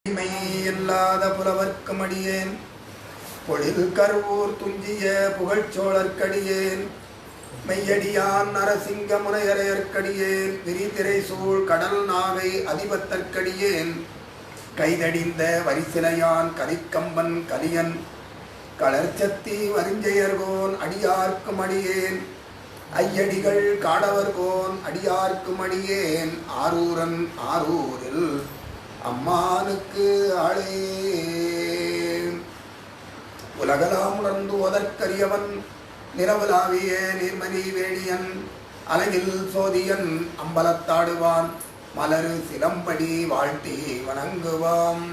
இல்லாத புலவர்க்கும் அடியேன் பொழில் கருவூர் துஞ்சிய புகழ்ச்சோழற்கடியேன் மெய்யடியான் நரசிங்க முனையரையற்கடியேன் விரிதிரை சூழ் கடல் நாகை அதிபத்தற்கடியேன் கைதடிந்த வரிசிலையான் கலிக்கம்பன் கலியன் களர்ச்சத்தி வரிஞ்செயர்கோன் அடியார்க்கும் அடியேன் ஐயடிகள் காடவர்கோன் அடியார்க்கும் அடியேன் ஆரூரன் ஆரூரில் அம்மானுக்கு ஆளே உலகலாம் உணர்ந்து ஓதற்கரியவன் நிலவுலாவிய நீர்மணி வேணியன் அலகில் சோதியன் அம்பலத்தாடுவான் மலரு சிலம்படி வாழ்த்தி வணங்குவாம்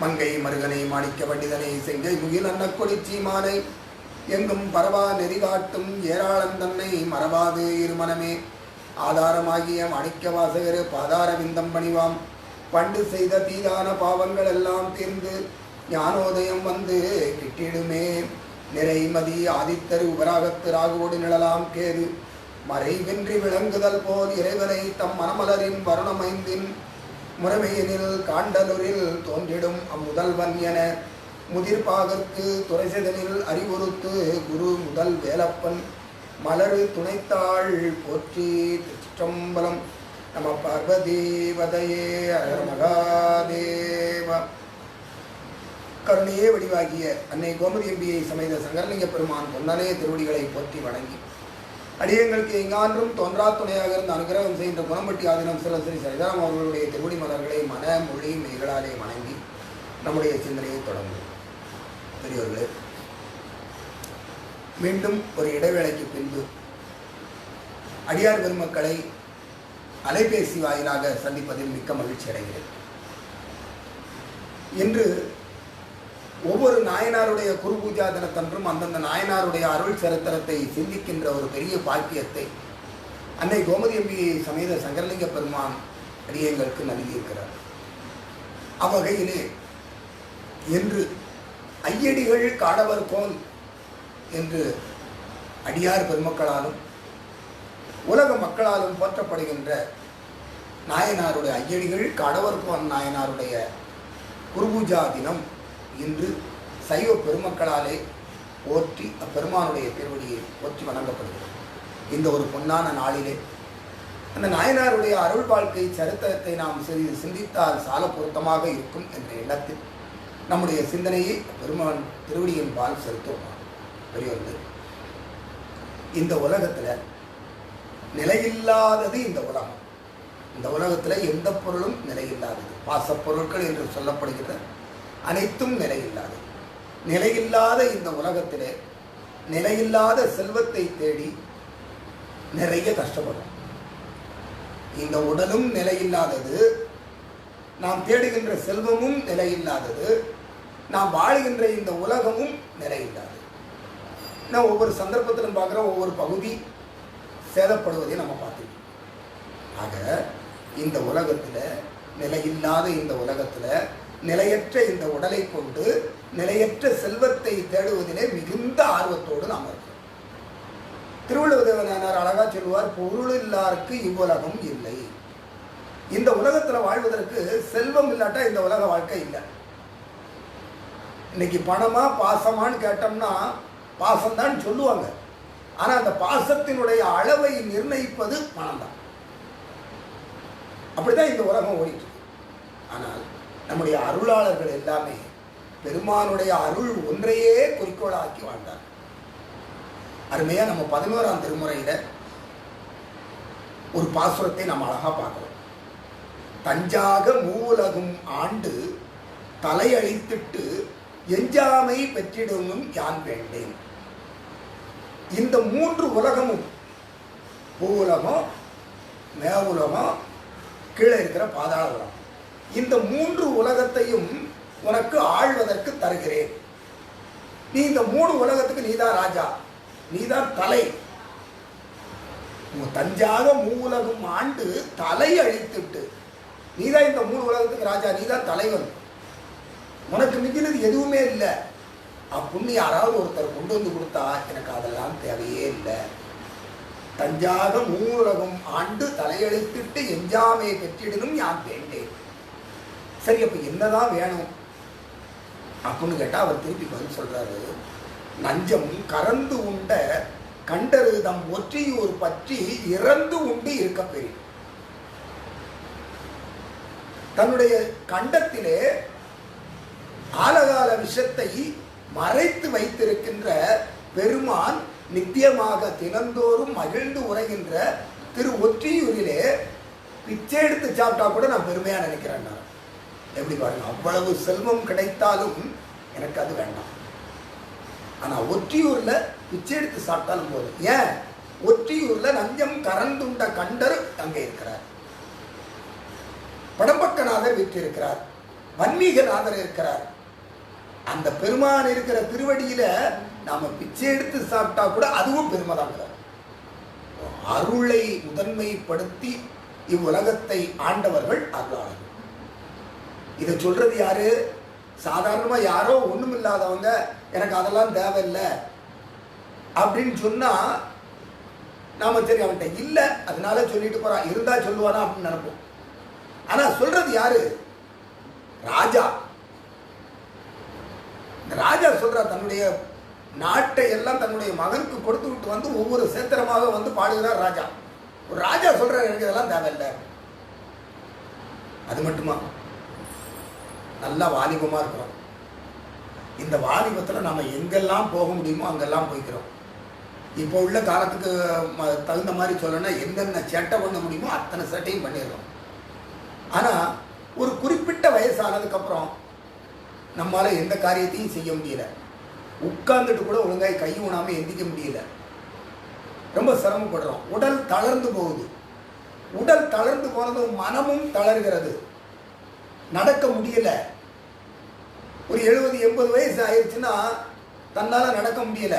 மங்கை மருகனை மாணிக்க வண்டிதனை செங்கை முகில் அன்ன கொடிச்சீமானை எங்கும் பரவா நெறிகாட்டும் ஏராளன் தன்னை மறவாது இருமனமே ஆதாரமாகிய மாணிக்க வாசகர் பாதார விந்தம் பணிவாம் பண்டு செய்த தீதான பாவங்கள் எல்லாம் தீர்ந்து ஞானோதயம் வந்து கிட்டிடுமே நிறைமதி ஆதித்தரு உபராகத்து ராகுவோடு நிழலாம் கேது மறைவின்றி விளங்குதல் போல் இறைவனை தம் மனமலரின் வருணமைந்தின் முறைமையினில் காண்டலூரில் தோன்றிடும் அம்முதல்வன் என முதிர்பாகற்கு துறைசெதனில் அறிவுறுத்து குரு முதல் வேலப்பன் மலரு துணைத்தாள் போற்றி திருச்சிற்றம்பலம் நம பார்வதீவதையே அழக மகாதேவ. கருணையே வடிவாகிய அன்னை கோமதி எம்பியை சமேத சங்கரலிங்க பெருமான் பொன்னனே திருவடிகளை போற்றி வணங்கி அடியங்களுக்கு எங்கான்றும் தோன்றா துணையாக இருந்து அனுகிரகம் செய்கின்ற குணம்பட்டி ஆதீனம் சில ஸ்ரீ சரிதாரம் அவர்களுடைய திருவடி மலர்களை மன மொழி மெய்களாலே வணங்கி நம்முடைய சிந்தனையை தொடங்கும். பெரியவர்களே, மீண்டும் ஒரு இடைவேளைக்கு பின்பு அடியார் பெருமக்களை அலைபேசி வாயிலாக சந்திப்பதில் மிக்க மகிழ்ச்சி அடைகிறேன். இன்று ஒவ்வொரு நாயனாருடைய குரு பூஜா தினத்தன்றும் அந்தந்த நாயனாருடைய அருள் சரித்திரத்தை சிந்திக்கின்ற ஒரு பெரிய பாக்கியத்தை அன்னை கோமதி எம்பி சமேத சங்கரலிங்க பெருமான் அடியங்களுக்கு நல்கியிருக்கிறார். அவ்வகையிலே இன்று ஐயடிகள் காடவர் கோன் என்று அடியார் பெருமக்களாலும் உலக மக்களாலும் போற்றப்படுகின்ற நாயனாருடைய ஐயடிகள் காடவர்கோன் நாயனாருடைய குருபூஜா தினம் இன்று சைவ பெருமக்களாலே போற்றி அப்பெருமானுடைய திருவடியை போற்றி வணங்கப்படுகிறது. இந்த ஒரு பொன்னான நாளிலே அந்த நாயனாருடைய அருள் வாழ்க்கை சரித்திரத்தை நாம் சிந்தித்தால் சால பொருத்தமாக இருக்கும் என்ற எண்ணத்தில் நம்முடைய சிந்தனையை பெருமான் திருவடியின் பால் செலுத்துவோம். பெரியவர்கள், இந்த உலகத்தில் நிலையில்லாதது இந்த உலகம். இந்த உலகத்தில் எந்த பொருளும் நிலையில்லாதது. பாசப்பொருட்கள் என்று சொல்லப்படுகிற அனைத்தும் நிலையில்லாதது. நிலையில்லாத இந்த உலகத்திலே நிலையில்லாத செல்வத்தை தேடி நிறைய கஷ்டப்படும். இந்த உடலும் நிலையில்லாதது, நாம் தேடுகின்ற செல்வமும் நிலையில்லாதது, நாம் வாழ்கின்ற இந்த உலகமும் நிலையில்லாதது. நான் ஒவ்வொரு சந்தர்ப்பத்திலும் பார்க்குற ஒவ்வொரு பகுதி சேதப்படுவதை நம்ம பார்த்துக்கணும். ஆக இந்த உலகத்தில் நிலையில்லாத இந்த உலகத்தில் நிலையற்ற இந்த உடலை கொண்டு நிலையற்ற செல்வத்தை தேடுவதிலே மிகுந்த ஆர்வத்தோடு நாம் இருக்கோம். திருவள்ளுவர் அழகா சொல்லுவார், பொருள் இல்லாருக்கு இவ்வுலகம் இல்லை. இந்த உலகத்தில் வாழ்வதற்கு செல்வம் இல்லாட்டா இந்த உலக வாழ்க்கை இல்லை. இன்னைக்கு பணமா பாசமானு கேட்டோம்னா பாசம்தான் சொல்லுவாங்க. ஆனால் அந்த பாசத்தினுடைய அளவை நிர்ணயிப்பது பணம் தான். அப்படிதான் இந்த உலகம் ஓடிட்டு. ஆனால் நம்முடைய அருளாளர்கள் எல்லாமே பெருமானுடைய அருள் ஒன்றையே குறிக்கோளாக்கி வாழ்ந்தார். அருமையா நம்ம 11ஆம் திருமுறையில ஒரு பாசுரத்தை நம்ம அழகா பார்க்கிறோம். தஞ்சாக மூவுலகும் ஆண்டு தலையழித்திட்டு எஞ்சாமை பெற்றிடும் யான் வேண்டேன். இந்த மூன்று உலகமும், பூவுலகம், மேவுலகம், கீழே இருக்கிற பாதாள உலகம், இந்த மூன்று உலகத்தையும் உனக்கு ஆழ்வதற்கு தருகிறேன். நீ இந்த மூணு உலகத்துக்கு நீதான் ராஜா, நீதான் தலை. தஞ்சாக மூவுலகம் ஆண்டு தலை அழித்துட்டு நீதான் இந்த மூணு உலகத்துக்கு ராஜா, நீதான் தலைவன். உனக்கு மிஞ்சினது எதுவுமே இல்லை. அப்படின்னு யாராவது ஒருத்தர் கொண்டு வந்து கொடுத்தா எனக்கு அதெல்லாம் தேவையே இல்லை. தஞ்சாக மூவுலகம் ஆண்டு தலையெழுத்திட்டு எஞ்சாமையை பெற்றிடனும் யான் வேண்டேன். சரி, அப்ப என்னதான் வேணும் அப்படின்னு கேட்டா அவர் திருப்பி பதில் சொல்றாரு, நஞ்சம் கறந்து உண்ட கண்டருதம் ஒற்றியூர் பற்றி இறந்து உண்டு இருக்க பெரிய. தன்னுடைய கண்டத்திலே ஆலகால விஷத்தை மறைத்து வைத்திருக்கின்ற பெருமான் நித்தியமாக தினந்தோறும் மகிழ்ந்து உரைகின்ற திரு ஒற்றியூரிலே பிச்சை எடுத்து சாப்பிட்டா கூட நான் பெருமையா நினைக்கிறேன். எப்படி பாருங்க, அவ்வளவு செல்வம் கிடைத்தாலும் எனக்கு அது வேண்டாம். ஆனா ஒற்றியூர்ல பிச்சை எடுத்து சாப்பிட்டாலும் போதும். ஏன்? ஒற்றியூர்ல நஞ்சம் கறந்துண்ட கண்டர் அங்கே இருக்கிறார், படம்பக்கநாதர் வீற்றிருக்கிறார், வன்மீகநாதர் இருக்கிறார். அந்த பெருமான் இருக்கிற திருவடியில நாம பிச்சை எடுத்து சாப்பிட்டா கூட அதுவும் பெருமைதாங்க. அருளை முதன்மைப்படுத்தி இவ்வுலகத்தை ஆண்டவர்கள் அருளாளர்கள். இதை சொல்றது யாரு? சாதாரணமா யாரோ ஒண்ணும் இல்லாதவங்க எனக்கு அதெல்லாம் தேவையில்லை அப்படின்னு சொன்னா நாம சரி அவன்கிட்ட இல்லை அதனால சொல்லிட்டு போறான், இருந்தா சொல்லுவானா அப்படின்னு நினைப்போம். ஆனா சொல்றது யாரு? ராஜா. ராஜா சொல்ற தன்னுடைய நாட்டை எல்லாம் தன்னுடைய மகனுக்கு கொடுத்து விட்டு வந்து ஒவ்வொரு சேத்திரமாக வந்து பாடுகிறார் ராஜா. ஒரு ராஜா சொல்ற எனக்கு இதெல்லாம் தேவையில்லை. அது மட்டுமா, நல்லா வாலிபமா இருக்கிறோம். இந்த வாலிபத்துல நம்ம எங்கெல்லாம் போக முடியுமோ அங்கெல்லாம் போய்க்கிறோம். இப்போ உள்ள காலத்துக்கு தகுந்த மாதிரி சொல்லணும்னா என்னென்ன சேட்டை பண்ண முடியுமோ அத்தனை சேட்டையும் பண்ணிடுறோம். ஆனா ஒரு குறிப்பிட்ட வயசானதுக்கு அப்புறம் நம்மளால எந்த காரியத்தையும் செய்ய முடியல. உட்கார்ந்துட்டு கூட ஒழுங்காய் கை ஊனாம எந்திக்க முடியல. ரொம்ப சிரமப்படுறோம். உடல் தளர்ந்து போகுது. உடல் தளர்ந்து போனது மனமும் தளர்கிறது. நடக்க முடியல. ஒரு 70-80 வயசு ஆயிடுச்சுன்னா தன்னால நடக்க முடியல.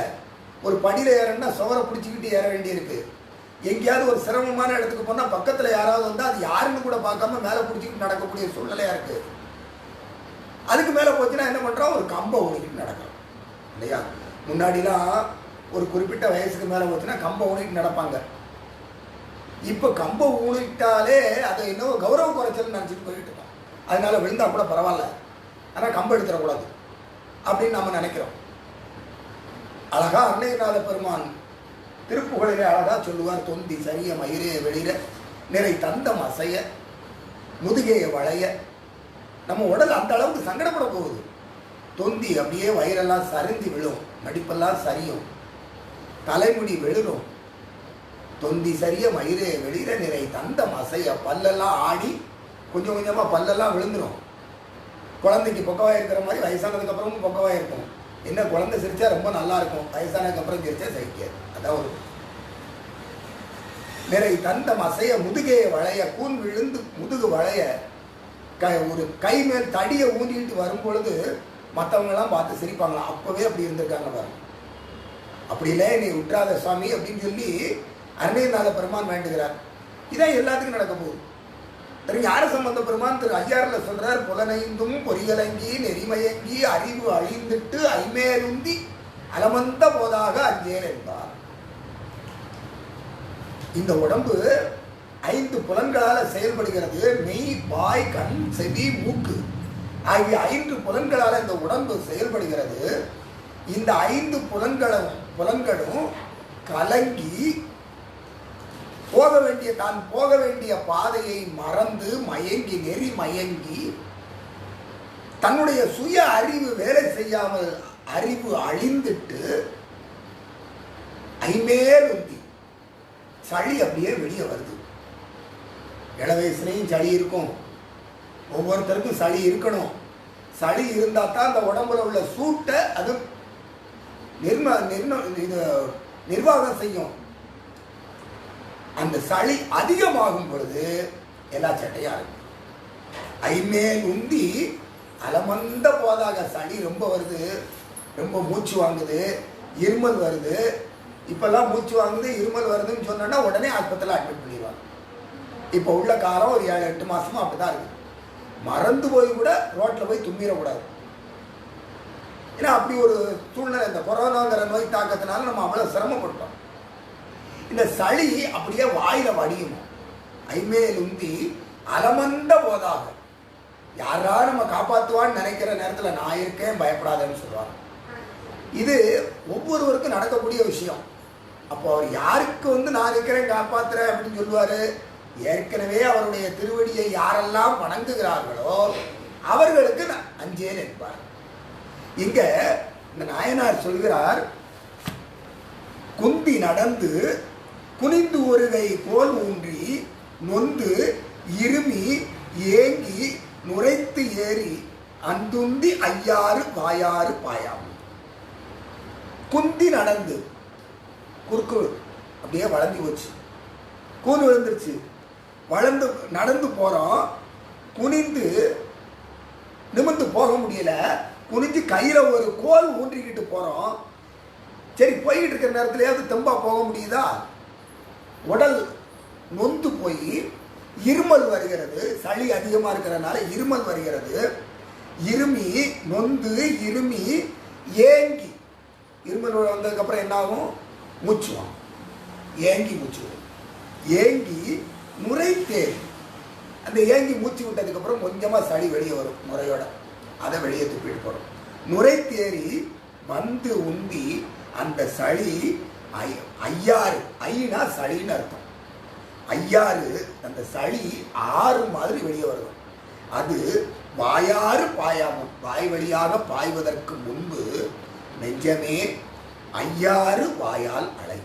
ஒரு படியில ஏறன்னா சுவரை பிடிச்சிக்கிட்டு ஏற வேண்டியிருக்கு. எங்கேயாவது ஒரு சிரமமான இடத்துக்கு போனா பக்கத்துல யாராவது வந்தா அது யாருன்னு கூட பார்க்காம மேல பிடிச்சிக்கிட்டு நடக்கக்கூடிய சூழ்நிலையா இருக்கு. அதுக்கு மேல போச்சுன்னா என்ன பண்றோம்? ஒரு கம்பை ஊனிக்கிட்டு நடக்கிறோம் இல்லையா? முன்னாடிலாம் ஒரு குறிப்பிட்ட வயசுக்கு மேல போச்சுன்னா கம்பை ஊனிட்டு நடப்பாங்க. இப்ப கம்பை ஊனிட்டாலே அதை இன்னும் கௌரவ குறைச்சல் நினைச்சிட்டு போயிட்டு இருக்கோம். அதனால விழுந்தா கூட பரவாயில்ல, ஆனா கம்பை எடுத்துடக்கூடாது அப்படின்னு நம்ம நினைக்கிறோம். அழகா அருணகிரிநாத பெருமான் திருப்புகழிலே அழகா சொல்லுவார், தொந்தி சரிய மயிரே வெளியில நிறை தந்தம் அசைய முதுகைய வளைய. நம்ம உடல் அந்த அளவுக்கு சங்கடப்பட போகுது. தொந்தி அப்படியே வயிறெல்லாம் சரிந்து விழும், நடிப்பெல்லாம் சரியும், தலைமுடி விழுரும். தொந்தி சரிய மயிரே வெளியில நிறை தந்தம் அசைய, பல்லெல்லாம் ஆடி கொஞ்சம் கொஞ்சமா பல்லெல்லாம் விழுந்துடும். குழந்தைக்கு பொக்கவாய் இருக்கிற மாதிரி வயசானதுக்கு அப்புறமும் பொக்கவாய் இருக்கும். என்ன குழந்தை சிரிச்சா ரொம்ப நல்லா இருக்கும், வயசானதுக்கு அப்புறம் சிரிச்சா சகிக்காது. அதான் ஒரு நிறை தந்தம் அசைய முதுகையை வளைய, கூன் விழுந்து முதுகு வளைய, ஒரு கை மேல் தடியை ஊந்திட்டு வரும் பொழுது மற்றவங்கெல்லாம் பார்த்து சிரிப்பாங்களாம். அப்பவே அப்படி இருந்திருக்காங்க பாருங்க. அப்படியிலே நீ விட்டுறாத சுவாமி அப்படின்னு சொல்லி அருணகிரிநாத பெருமான் வேண்டுகிறார். இதான் எல்லாத்துக்கும் நடக்க போகுது. திரு ஞான சம்பந்த பெருமான் திரு ஐயாறுல சொல்றார், புலனைந்தும் பொறிகலங்கி நெறிமயங்கி அறிவு அழிந்துட்டு ஐமேலுந்தி அலமந்த போதாக அஞ்சேல் என்பார். இந்த உடம்பு 5 புலன்களால செயல்படுகிறது. மெய், வாய், கண், செவி, மூக்கு ஆகிய 5 புலன்களால இந்த உடம்பு செயல்படுகிறது. இந்த 5 புலன்களும் கலங்கி தான் போக வேண்டிய பாதையை மறந்து மயங்கி நெறி மயங்கி தன்னுடைய சுய அறிவு வேலை செய்யாமல் அறிவு அழிந்துட்டு ஐமேல் உந்தி சளி அப்படியே வெளியே வருது. இள வயசுலையும் சளி இருக்கும், ஒவ்வொருத்தருக்கும் சளி இருக்கணும். சளி இருந்தா தான் அந்த உடம்புல உள்ள சூட்டை அது நிர்வாகம் செய்யும். அந்த சளி அதிகமாகும் பொழுது எல்லா சட்டையா இருக்கும். ஐமேல் உந்தி அலமந்த போதாக சளி ரொம்ப வருது, ரொம்ப மூச்சு வாங்குது, இருமல் வருது. இப்பெல்லாம் மூச்சு வாங்குது இருமல் வருதுன்னு சொன்னா உடனே ஆஸ்பத்திரியில் அட்மிட் பண்ணிடுவாங்க. இப்போ உள்ள காலம் ஒரு 7-8 மாசமா அப்படிதான் இருக்கு. மறந்து போய் கூட ரோட்ல போய் தும்பிடக்கூடாது. ஏன்னா அப்படி ஒரு சூழ்நிலை. இந்த கொரோனாங்கிற நோய் தாக்கத்தினால நம்ம அவ்வளவு சிரமப்பட்டோம். இந்த சளி அப்படியே வாயில வடியும். ஐமேல் உந்தி அலமந்த போதாக யாரா நம்ம காப்பாற்றுவான்னு நினைக்கிற நேரத்தில் நான் இருக்கேன் பயப்படாதேன்னு சொல்லுவாங்க. இது ஒவ்வொருவருக்கும் நடக்கக்கூடிய விஷயம். அப்போ அவர் யாருக்கு நான் இருக்கிறேன் காப்பாற்றுறேன் அப்படின்னு சொல்லுவார்? ஏற்கனவே அவருடைய திருவடியை யாரெல்லாம் வணங்குகிறார்களோ அவர்களுக்கு அஞ்சேன் என்பார். இங்க இந்த நாயனார் சொல்கிறார், குந்தி நடந்து குனிந்து ஒருகை கோல் ஊன்றி நொந்து இருமி ஏங்கி நுரைத்து ஏறி அந்துந்தி ஐயாறு வாயாறு பாயாம். குந்தி நடந்து, குறுக்கு அப்படியே வளர்ந்து போச்சு, கூன் விழுந்துருச்சு, வளர்ந்து நடந்து போறோம், குனிந்து நிமிர்ந்து போக முடியல, குனிஞ்சு கையில ஒரு கோல் ஊன்றிக்கிட்டு போறோம். சரி, போய்கிட்டு இருக்கிற நேரத்திலேயாவது தெம்பா போக முடியுதா? உடல் நொந்து போய் இருமல் வருகிறது, சளி அதிகமா இருக்கிறதுனால இருமல் வருகிறது. இருமி நொந்து இருமி ஏங்கி, இருமல் வந்ததுக்கு அப்புறம் என்ன ஆகும்? மூச்சுவான், ஏங்கி மூச்சுவோம். ஏங்கி நுரைத்தேறி, அந்த ஏங்கி மூச்சு விட்டதுக்கு அப்புறம் கொஞ்சமா சளி வெளியே வரும் முறையோட, அதை வெளியே துப்பிட்டு போறோம். நுரைத்தேறி வந்து உந்தி அந்த சளி ஐயாறு, ஐனா சளின்னு அர்த்தம், ஐயாறு அந்த சளி ஆறு மாதிரி வெளியே வரும். அது வாயாறு பாயாமும், வாய் வழியாக பாய்வதற்கு முன்பு நெஞ்சமே ஐயாறு வாயால் அலை.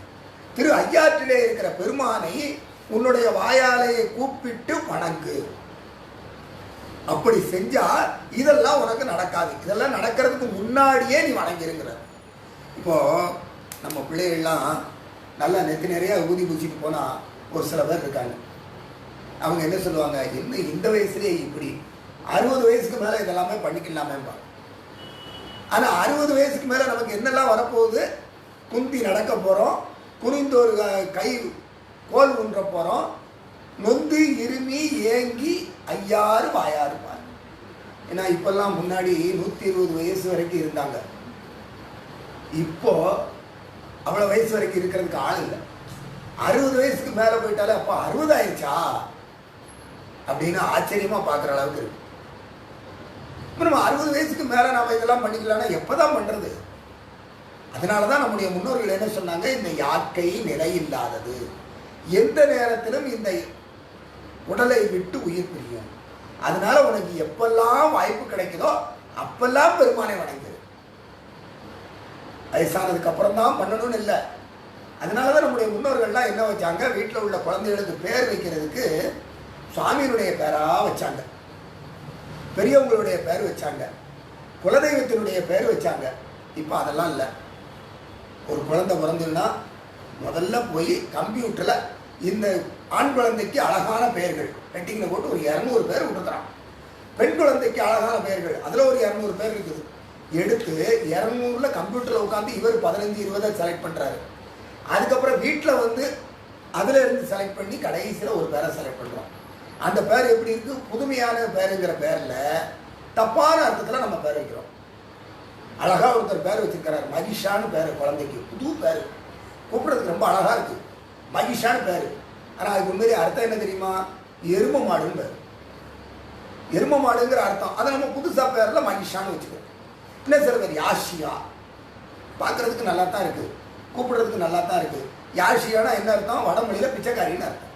திரு ஐயாற்றிலே இருக்கிற பெருமானை உன்னுடைய வாயாலையை கூப்பிட்டு வணங்கு. அப்படி செஞ்சா இதெல்லாம் உனக்கு நடக்காது. இதெல்லாம் நடக்கிறதுக்கு முன்னாடியே நீ வணங்கிருங்கிற. இப்போ நம்ம பிள்ளைகள்லாம் நல்லா நெத்தி நிறைய ஊதி பூச்சிட்டு போனா ஒரு சில பேர் இருக்காங்க, அவங்க என்ன சொல்லுவாங்க, என்ன இந்த வயசுலேயே இப்படி, 60 வயசுக்கு மேலே இதெல்லாமே பண்ணிக்கலாமேப்பா. ஆனால் 60 வயசுக்கு மேலே நமக்கு என்னெல்லாம் வரப்போகுது? குந்தி நடக்க போகிறோம், குனிந்து ஒரு கை கோல் ஊன்ற போகிறோம், நொந்து இருமி ஏங்கி ஐயாறு வாயாறு பாரு. ஏன்னா இப்பெல்லாம் முன்னாடி 120 வயசு வரைக்கும் இருந்தாங்க, இப்போ அவ்வளோ வயசு வரைக்கும் இருக்கிறதுக்கு ஆள் இல்லை. 60 வயசுக்கு மேலே போயிட்டாலே அப்போ 60 ஆயிடுச்சா அப்படின்னு ஆச்சரியமா பார்க்குற அளவுக்கு இருக்கு. இப்போ நம்ம 60 வயசுக்கு மேலே நாம் இதெல்லாம் பண்ணிக்கலாம்னா எப்போதான் பண்ணுறது? அதனால தான் நம்முடைய முன்னோர்கள் என்ன சொன்னாங்க, இந்த யாக்கை நிலை இல்லாதது, எந்த நேரத்திலும் இந்த உடலை விட்டு உயிர் பிரியும். அதனால உனக்கு எப்பெல்லாம் வாய்ப்பு கிடைக்குதோ அப்பெல்லாம் பெருமானை வணங்கு. வயசானதுக்கு அப்புறம் தான் பண்ணணும்னு இல்லை. அதனால தான் நம்முடைய முன்னோர்கள்லாம் என்ன வச்சாங்க, வீட்டில் உள்ள குழந்தைகளுக்கு பேர் வைக்கிறதுக்கு சுவாமியினுடைய பேராக வச்சாங்க, பெரியவங்களுடைய பேர் வச்சாங்க, குலதெய்வத்தினுடைய பேர் வச்சாங்க. இப்போ அதெல்லாம் இல்லை. ஒரு குழந்தை பிறந்துன்னா முதல்ல போய் கம்ப்யூட்டரில் இந்த ஆண் குழந்தைக்கு அழகான பெயர்கள் பெட்டிங்கில் போட்டு ஒரு 200 பேர் விட்டுக்கிறான், பெண் குழந்தைக்கு அழகான பெயர்கள் அதில் ஒரு 200 பேர் இருக்குது. எடுத்து 200ல் கம்ப்யூட்டரில் உட்காந்து இவர் 15-20 செலக்ட் பண்ணுறாரு. அதுக்கப்புறம் வீட்டில் அதில் இருந்து செலக்ட் பண்ணி கடைசியில் ஒரு பேரை செலக்ட் பண்ணுறோம். அந்த பேர் எப்படி இருக்குது? புதுமையான பேருங்கிற பேரில் தப்பான அர்த்தத்தில் நம்ம பேர் வைக்கிறோம். அழகாக ஒருத்தர் பேர் வச்சுருக்கிறார், மகிஷான்னு பேர், குழந்தைக்கு புது பேர், கூப்பிட்றதுக்கு ரொம்ப அழகாக இருக்குது, மகிஷான்னு பேர். ஆனால் அதுக்கு உண்மையிலே அர்த்தம் என்ன தெரியுமா? எரும மாடுன்னு பேர். எரும மாடுங்கிற அர்த்தம், அதை நம்ம புதுசாக பேரில் மகிஷான்னு வச்சுக்கிறோம். இன்னும் சில பேர் யாஷியா, பார்க்குறதுக்கு நல்லா தான் இருக்குது, கூப்பிடுறதுக்கு நல்லா தான் இருக்குது. யாஷியானா என்ன அர்த்தம்? வடமொழியில் பிச்சைக்காரின்னு அர்த்தம்.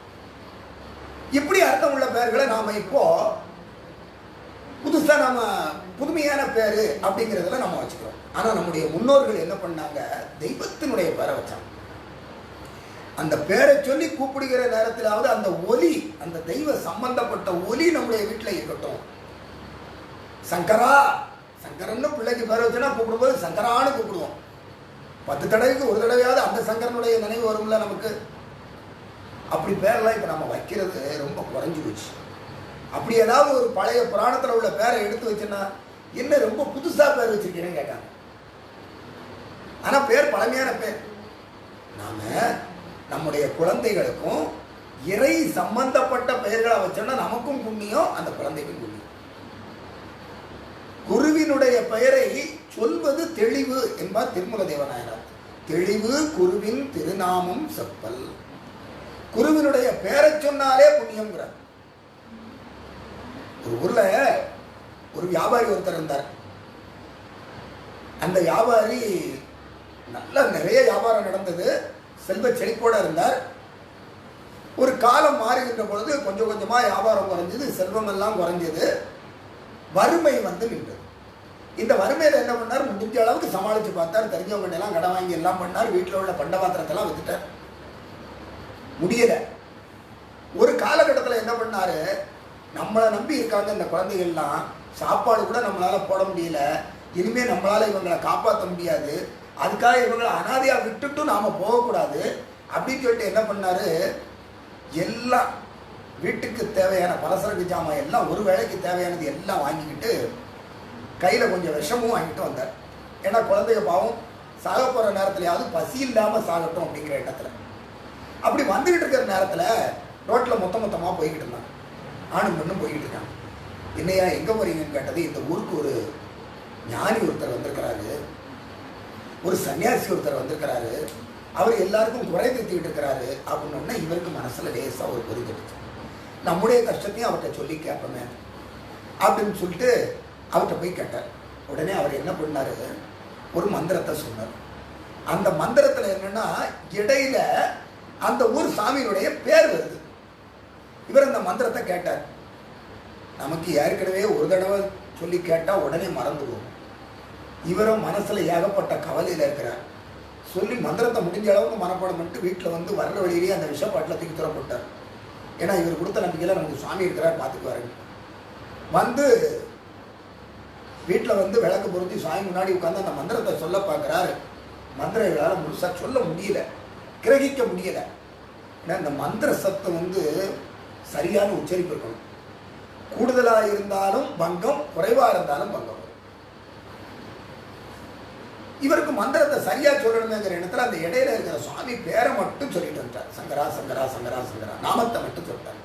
இப்படி அர்த்தம் உள்ள பேர்களை நாம் இப்போ புதுசாக நம்ம புதுமையான பேர் அப்படிங்கிறதுல நம்ம வச்சுக்கிறோம். ஆனால் நம்முடைய முன்னோர்கள் என்ன பண்ணாங்க, தெய்வத்தினுடைய பேரை வச்சாங்க. அந்த பேரை சொல்லி கூப்பிடுகிற நேரத்திலாவது அந்த ஒலி, அந்த தெய்வ சம்பந்தப்பட்ட ஒலி நம்முடைய வீட்டில் இருக்கட்டும். சங்கரா, சங்கரன்னு பிள்ளைக்கு பேரை வச்சோன்னா கூப்பிடும்போது சங்கரான்னு கூப்பிடுவோம். 10 தடவைக்கு ஒரு தடவையாவது அந்த சங்கரனுடைய நினைவு வரும்ல நமக்கு. அப்படி பேரெல்லாம் இப்போ நம்ம வைக்கிறது ரொம்ப குறைஞ்சி போச்சு. அப்படி ஏதாவது ஒரு பழைய புராணத்தில் உள்ள பேரை எடுத்து வச்சுன்னா என்ன ரொம்ப புதுசாக பேர் வச்சிருக்கேன்னு கேட்காங்க. ஆனால் பேர் பழமையான பேர். நாம நம்முடைய குழந்தைகளுக்கும் இறை சம்பந்தப்பட்ட பெயர்களை வச்சோன்னா நமக்கும் புண்ணியம், அந்த குழந்தைக்கும் புண்ணியம். குருவினுடைய பெயரை சொல்வது தெளிவு என்பார் திருமூல தேவநாயனார். தெளிவு குருவின் திருநாமம் செப்பல். குருவினுடைய பேரை சொன்னாலே புண்ணியம்ங்கிறார். ஒரு ஊர்ல ஒரு வியாபாரி ஒருத்தர் இருந்தார். அந்த வியாபாரி நல்ல நிறைய வியாபாரம் நடந்தது, செல்வ செழிப்போட இருந்தார். ஒரு காலம் மாறுகின்ற பொழுது கொஞ்சம் கொஞ்சமாக வியாபாரம் குறைஞ்சது, செல்வம் எல்லாம் குறைஞ்சது, வறுமை வந்து நின்றது. இந்த வறுமையில் என்ன பண்ணார், முடிஞ்ச அளவுக்கு சமாளித்து பார்த்தார். தெரிஞ்சவங்க எல்லாம் கடன் வாங்கி எல்லாம் பண்ணார். வீட்டில் உள்ள பண்ட பாத்திரத்தெல்லாம் வித்துட்டார். முடியலை. ஒரு காலகட்டத்தில் என்ன பண்ணார், நம்மளை நம்பி இருக்காங்க இந்த குழந்தைகள்லாம், சாப்பாடு கூட நம்மளால் போட முடியல, இனிமேல் நம்மளால் இவங்களை காப்பாற்ற முடியாது, அதுக்காக இவங்களை அனாதையாக விட்டுட்டும் நாம் போகக்கூடாது அப்படின்னு சொல்லிட்டு என்ன பண்ணார், எல்லாம் வீட்டுக்கு தேவையான பலசரக்கு ஜாமான் எல்லாம், ஒரு வேளைக்கு தேவையானது எல்லாம் வாங்கிக்கிட்டு கையில் கொஞ்சம் விஷமும் வாங்கிட்டு வந்தார். ஏன்னா குழந்தைய பாவம் சாக போகிற நேரத்துலையாவது பசி இல்லாமல் சாகட்டும் அப்படிங்கிற எண்ணத்தில். அப்படி வந்துக்கிட்டு இருக்கிற நேரத்தில் ரோட்டில் மொத்தமாக போய்கிட்டு இருந்தாங்க. ஆணும் பெண்ணும் போய்கிட்டு இருக்காங்க. என்னையா எங்கே போகிறீங்கன்னு கேட்டது, இந்த ஊருக்கு ஒரு ஞானி ஒருத்தர் வந்திருக்கிறாரு, ஒரு சன்னியாசி ஒருத்தர் வந்திருக்கிறாரு, அவர் எல்லாருக்கும் குறை தீர்த்திக்கிட்டு இருக்கிறாரு அப்படின்னோடனே இவருக்கு மனசில் லேசாக ஒரு பொறி தட்டுச்சு. நம்முடைய கஷ்டத்தையும் அவர்கிட்ட சொல்லி கேட்போமே அப்படின்னு சொல்லிட்டு அவர்கிட்ட போய் கேட்டார். உடனே அவர் என்ன பண்ணார், ஒரு மந்திரத்தை சொன்னார். அந்த மந்திரத்தில் என்னன்னா, இடையில அந்த ஊர் சாமியினுடைய பேர் வருது. இவர் அந்த மந்திரத்தை கேட்டார். நமக்கு ஏற்கனவே ஒரு தடவை சொல்லி கேட்டால் உடனே மறந்துடுவோம். இவரும் மனசில் ஏகப்பட்ட கவலையில் இருக்கிறார். சொல்லி மந்திரத்தை முடிஞ்ச அளவுக்கு மனப்பாடம் பண்ணிட்டு வீட்டில் வந்து வர்ற வழியிலேயே அந்த விஷப்பாட்டில் தூக்கி தூர போட்டார். ஏன்னா இவர் கொடுத்த நம்பிக்கையில் நமக்கு சுவாமி இருக்கிறார், பார்த்துக்குவாரு. வந்து வீட்டில் வந்து விளக்கு பொருத்தி சுவாமி முன்னாடி உட்காந்து அந்த மந்திரத்தை சொல்ல பார்க்குறாரு. மந்திரம் இவரால் முழுசாக சொல்ல முடியல, கிரகிக்க முடியலை. ஏன்னா இந்த மந்திர சத்தம் வந்து சரியான உச்சரிப்பு இருக்கணும். கூடுதலாக இருந்தாலும் பங்கம், குறைவாக இருந்தாலும் பங்கம். இவருக்கு மந்திரத்தை சரியா சொல்லணுங்கிற இடத்துல அந்த இடையில இருக்கிற சுவாமி பேரை மட்டும் சொல்லிட்டு வந்துட்டார். சங்கரா சங்கரா சங்கரா சங்கரா நாமத்தை மட்டும் சொல்லிட்டார்.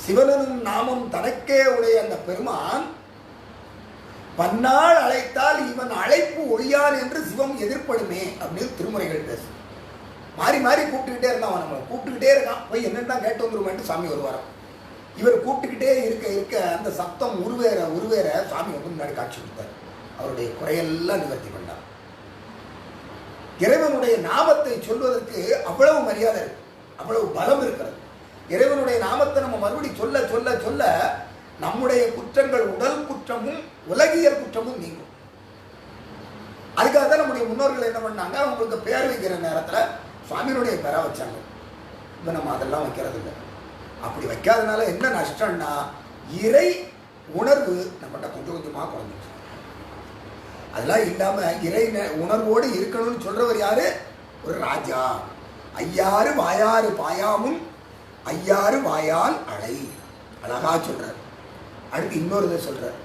சிவனும் நாமம் தனக்கே உடைய அந்த பெருமான் பன்னாள் அழைத்தால் இவன் அழைப்பு ஒழியான் என்று சிவம் எதிர்ப்படுமே அப்படின்னு திருமுறைகள் பேசும். மாறி மாறி கூப்பிட்டுக்கிட்டே இருந்தான். அவன் நம்மளை கூப்பிட்டுக்கிட்டே இருக்கான். போய் என்னென்னா கேட்டு வந்துருமான்ட்டு சாமி வருவாராம். இவர் கூப்பிட்டுக்கிட்டே இருக்க இருக்க அந்த சத்தம் உருவேற சாமி வந்து முன்னாடி காட்சி கொடுத்தார். அவருடைய குறையெல்லாம் நிவர்த்தி பண்ணார். இறைவனுடைய நாமத்தை சொல்வதற்கு அவ்வளவு மரியாதை இருக்கு, அவ்வளவு பலம் இருக்கிறது. இறைவனுடைய நாமத்தை நம்ம மறுபடி சொல்ல சொல்ல சொல்ல நம்முடைய குற்றங்கள், உடல் குற்றமும் உலகியல் குற்றமும் நீங்கும். அதுக்காக தான் நம்முடைய முன்னோர்கள் என்ன பண்ணாங்க, அவங்களுக்கு பேர் வைக்கிற நேரத்தில் சுவாமியினுடைய பேரை வச்சாங்க. இப்போ நம்ம அதெல்லாம் வைக்கிறது இல்லை. அப்படி வைக்காதனால என்ன நஷ்டம்னா, இறை உணர்வு நம்மகிட்ட கொஞ்சம் கொஞ்சமாக குறைஞ்சிச்சு. அதெல்லாம் இல்லாமல் இறை உணர்வோடு இருக்கணும்னு சொல்றவர் யாரு, ஒரு ராஜா. ஐயாறு வாயாறு பாயாமும் ஐயாறு வாயால் அலை, அழகா சொல்றார். அடுத்து இன்னொரு இதை சொல்றார்.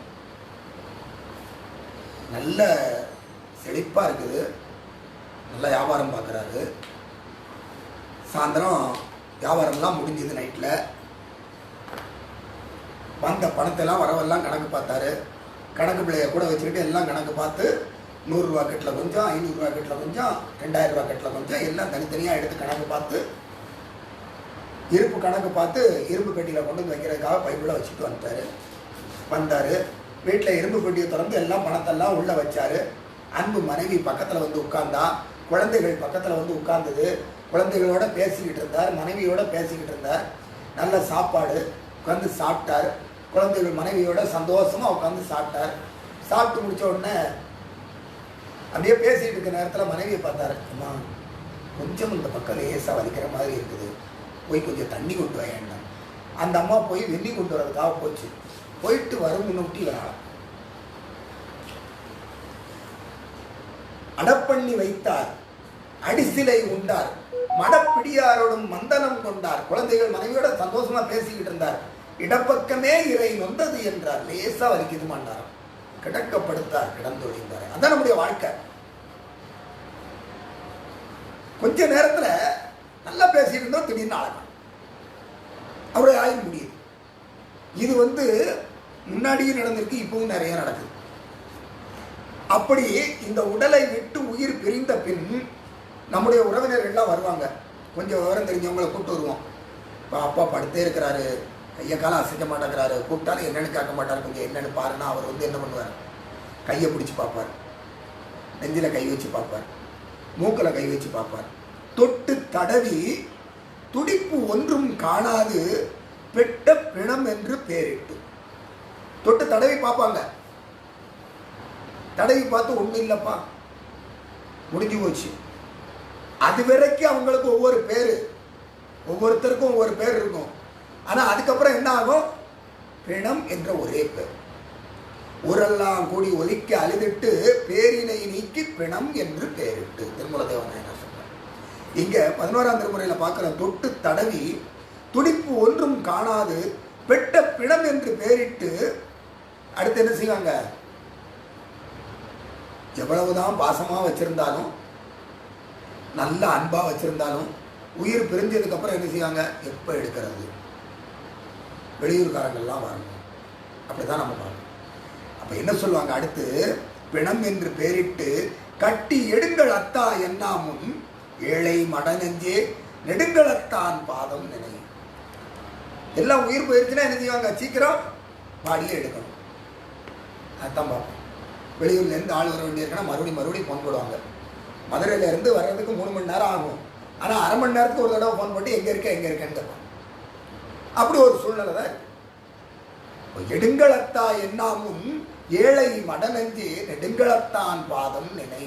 நல்ல செழிப்பா இருக்குது, நல்ல வியாபாரம் பார்க்குறாரு. சாயந்தரம் வியாபாரம்லாம் முடிஞ்சது. நைட்டில் வந்த பணத்தெல்லாம் வரவெல்லாம் கணக்கு பார்த்தாரு. கணக்கு பிள்ளைய கூட வச்சுக்கிட்டு எல்லாம் கணக்கு பார்த்து 100 ரூபா கட்டில் கொஞ்சம், 500 ரூபா கட்டில் கொஞ்சம், 2000 ரூபா கட்டில் கொஞ்சம் எல்லாம் தனித்தனியாக எடுத்து கணக்கு பார்த்து, இருப்பு கணக்கு பார்த்து இரும்பு பெட்டியில் கொண்டு வந்து வைக்கிறதுக்காக பைப்பில் வச்சுட்டு வந்தார். வீட்டில் இரும்பு பெட்டியை திறந்து எல்லாம் பணத்தெல்லாம் உள்ளே வச்சார். அன்பு மனைவி பக்கத்தில் வந்து உட்கார்ந்தா, குழந்தைகள் பக்கத்தில் வந்து உட்கார்ந்தது. குழந்தைகளோட பேசிக்கிட்டு இருந்தார், மனைவியோட பேசிக்கிட்டு இருந்தார். நல்ல சாப்பாடு உட்காந்து சாப்பிட்டார். குழந்தைகள் மனைவியோட சந்தோஷமாக உட்காந்து சாப்பிட்டார். சாப்பிட்டு முடித்த உடனே அப்படியே பேசிகிட்டு இருக்க நேரத்தில் மனைவியை பார்த்தாரு. அம்மா, கொஞ்சம் இந்த பக்கம் லேசாக வலிக்கிற மாதிரி இருக்குது, போய் கொஞ்சம் தண்ணி கொண்டு வையேன்னா. அந்த அம்மா போய் வெந்நி கொண்டு வரதுக்காக போச்சு. போயிட்டு வரும் முன்னூட்டி வராள். அடப்பண்ணி வைத்தார், அடிசிலை உண்டார், மடப்பிடியாரோடும் மந்தனம் கொண்டார். குழந்தைகள் மனைவியோட சந்தோஷமா பேசிக்கிட்டு இருந்தார். இடப்பக்கமே இறை நொந்தது என்றார். லேசா வலிக்குது மாண்டார். கிடக்கப்படுத்தார், கிடந்தொழிந்தார். அதான் நம்முடைய வாழ்க்கை. கொஞ்ச நேரத்துல நல்லா பேசிட்டு இருந்தோம், திடீர்னு ஆளலாம் அவருடைய ஆயுள் முடியுது. இது முன்னாடியும் நடந்திருக்கு, இப்பவும் நிறைய நடக்குது. அப்படி இந்த உடலை விட்டு உயிர் பிரிந்த பின் நம்முடைய உறவினர்கள்லாம் வருவாங்க. கொஞ்சம் விவரம் தெரிஞ்சவங்களை கூப்பிட்டு வருவோம். இப்போ அப்பா படுத்தே இருக்கிறாரு, கையை காலம் அசைக்க மாட்டேங்கிறாரு, கூப்பிட்டாலும் என்னன்னு கேட்க மாட்டார். கொஞ்சம் என்னன்னு பாருன்னா அவர் வந்து என்ன பண்ணுவார், கையை பிடிச்சி பார்ப்பார், நெஞ்சில் கை வச்சு பார்ப்பார், மூக்கில் கை வச்சு பார்ப்பார். தொட்டு தடவி துடிப்பு ஒன்றும் காணாது பெட்ட பிணம் என்று பெயரிட்டு தொட்டு தடவி பார்ப்பாங்க. தடவி பார்த்து ஒன்றும் இல்லைப்பா, முடிஞ்சு போச்சு. அது வரைக்கும் அவங்களுக்கு ஒவ்வொரு பேர், ஒவ்வொருத்தருக்கும் ஒவ்வொரு பேர் இருக்கும். ஆனால் அதுக்கப்புறம் என்ன ஆகும், பிணம் என்ற ஒரே பேர். ஊரெல்லாம் கூடி ஒலிக்க அழுதிட்டு பேரினை நீக்கி பிணம் என்று பெயரிட்டு திருமூல தேவநாயனார் சொல்றார். இங்க 11ஆம் திருமுறையில் பார்க்கிற தொட்டு தடவி துடிப்பு ஒன்றும் காணாது பெட்ட பிணம் என்று பெயரிட்டு அடுத்து என்ன செய்வாங்க, எவ்வளவுதான் பாசமா வச்சிருந்தாலும் நல்ல அன்பா வச்சிருந்தாலும் உயிர் பிரிஞ்சதுக்கு அப்புறம் என்ன செய்வாங்க, எப்ப எடுக்கிறது, வெளியூர்காரங்கள்லாம் வரணும், அப்படிதான் நம்ம பார்க்கணும். அப்ப என்ன சொல்லுவாங்க அடுத்து, பிணம் என்று பெயரிட்டு கட்டி எடுங்கள் அத்தா என்னாமும் ஏழை மடநெஞ்சே நெடுங்களத்தான் பாதம் நினை. எல்லாம் உயிர் போயிருச்சுன்னா என்ன செய்வாங்க, சீக்கிரம் பாடியே எடுக்கணும். அதுதான் பார்ப்போம். வெளியூர்லேருந்து ஆள் வர வேண்டியிருக்குன்னா மறுபடியும் ஃபோன் போடுவாங்க. மதுரையிலேருந்து வர்றதுக்கு 3 மணி நேரம் ஆகும். ஆனால் அரை மணி நேரத்துக்கு ஒரு தடவை ஃபோன் பண்ணி எங்கே இருக்கேன்னு கேட்பாங்க. அப்படி ஒரு சூழ்நிலை தான் இருக்கு. எடுங்களத்தா என்னாமும் ஏழை மடநெஞ்சே நெடுங்களத்தான் பாதம் நினை.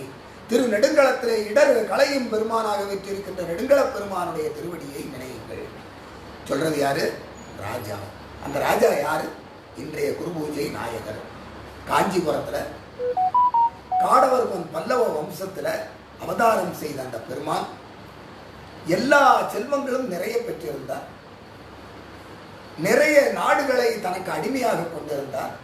திரு நெடுங்களத்திலே இடர் களையும் பெருமானாக வைத்திருக்கின்ற நெடுங்கள பெருமானுடைய திருவடியை நினையுங்கள். சொல்றது யாரு, ராஜா. அந்த ராஜா யாரு, இன்றைய குருபூஜை நாயகர். காஞ்சிபுரத்துல காடவர்மன் பல்லவ வம்சத்துல அவதாரம் செய்த அந்த பெருமான் எல்லா செல்வங்களும் நிறைய பெற்றிருந்தார். நிறைய நாடுகளை தனக்கு அடிமையாக கொண்டிருந்தார்.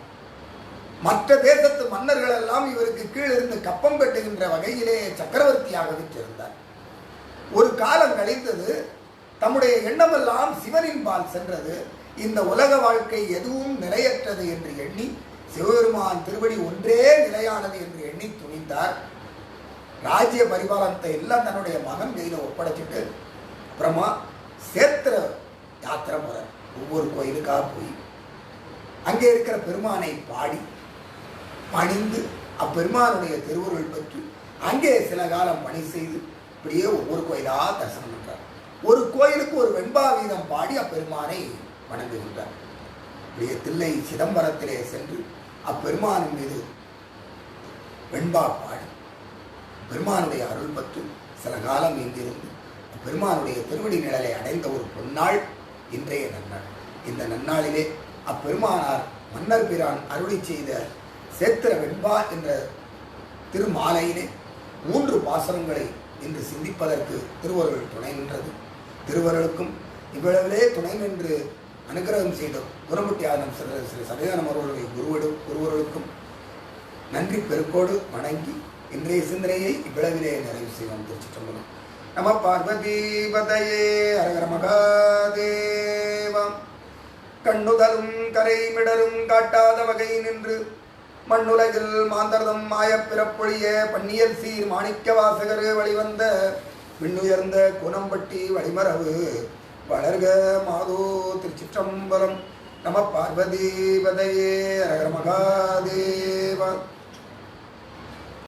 மற்ற தேசத்து மன்னர்கள் எல்லாம் இவருக்கு கீழ் இருந்து கப்பம் கட்டுகின்ற வகையிலே சக்கரவர்த்தியாக விற்றிருந்தார். ஒரு காலம் கழிந்தது. தம்முடைய எண்ணமெல்லாம் சிவனின் பால் சென்றது. இந்த உலக வாழ்க்கை எதுவும் நிலையற்றது என்று எண்ணி சிவபெருமான் திருவடி ஒன்றே நிலையானது என்று எண்ணி துணிந்தார். ராஜ்ய பரிபாலனத்தை எல்லாம் தன்னுடைய மகன் கையில ஒப்படைச்சிட்டு அப்புறமா சேத்திர யாத்திரை போறார். ஒவ்வொரு கோயிலுக்காக போய் அங்கே இருக்கிற பெருமானை பாடி பணிந்து அப்பெருமானுடைய திருவருள் பெற்று அங்கே சில காலம் பணி செய்து இப்படியே ஒவ்வொரு கோயிலா தரிசனம் பண்றார். ஒரு கோயிலுக்கு ஒரு வெண்பா வீதம் பாடி அப்பெருமானை வணங்குகின்றார். இப்படியே தில்லை சிதம்பரத்திலே சென்று அப்பெருமானின் மீது வெண்பா பாடி பெருமானுடைய அருள் பற்று சில காலம் இங்கிருந்து பெருமானுடைய திருவடி நிழலை அடைந்த ஒரு பொன்னாள் இன்றைய நன்னாள். இந்த நன்னாளிலே அப்பெருமானார் மன்னர் பிரான் அருளி செய்த சேத்திர வெண்பா என்ற திருமாலையிலே 3 பாசனங்களை இன்று சிந்திப்பதற்கு திருவருள் துணை நின்றது. திருவருளுக்கும் இவ்வளவிலே துணை நின்று அனுகிரகம் செய்த குரம்பட்டி ஆதம் ஸ்ரீ சடையானம் அவர்களுடைய குருவருளுக்கும் நன்றி பெருக்கோடு வணங்கி இன்றைய சிந்தனையை இவ்வளவிலே நிறைவு செய்வோம். திருச்சிற்றம்பலம். நம பார்வதி பதையே அரகர மகாதேவம். கண்ணுதலும் கரைமிடரும் காட்டாத வகை நின்று மண்ணுலகில் மாந்தர்தம் மாயப் பிறப்பொழிய பன்னியல் சீர் மாணிக்க வாசகர் வழிவந்த விண்ணுயர்ந்த குணம்பட்டி வழிமரவு வளர்க மாதோ. திருச்சிற்றம்பலம். நம பார்வதி பதையே அரகர மகாதேவம்.